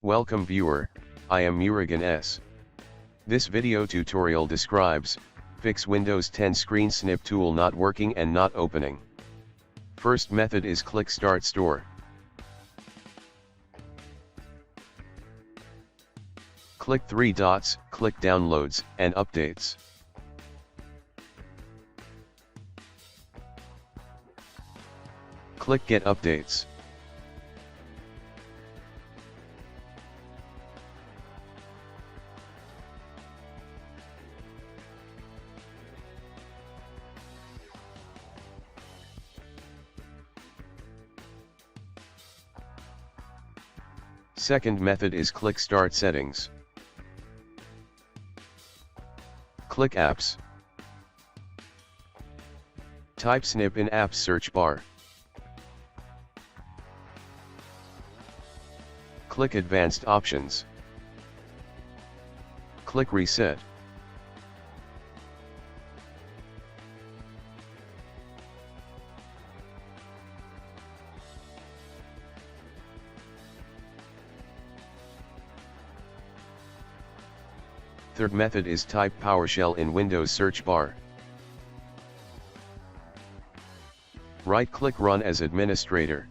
Welcome viewer, I am Murugan S. This video tutorial describes, fix Windows 10 screen snip tool not working and not opening. First method is click Start Store. Click 3 dots, click Downloads and Updates. Click Get Updates. Second method is click Start Settings. Click Apps. Type Snip in Apps search bar. Click Advanced Options. Click Reset. Third method is type PowerShell in Windows search bar. Right-click Run as administrator.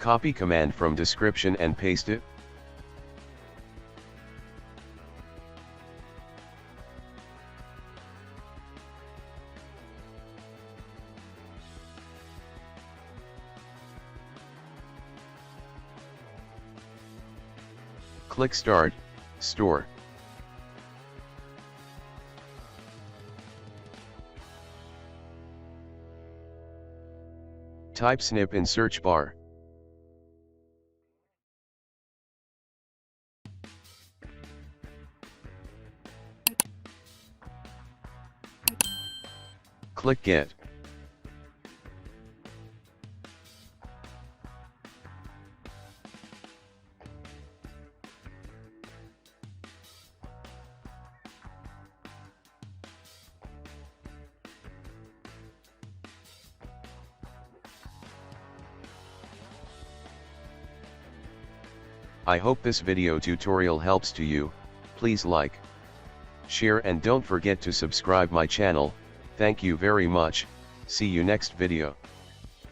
Copy command from description and paste it. Click Start, Store. Type Snip in search bar. Click Get. I hope this video tutorial helps to you. Please like, share and don't forget to subscribe my channel. Thank you very much. See you next video.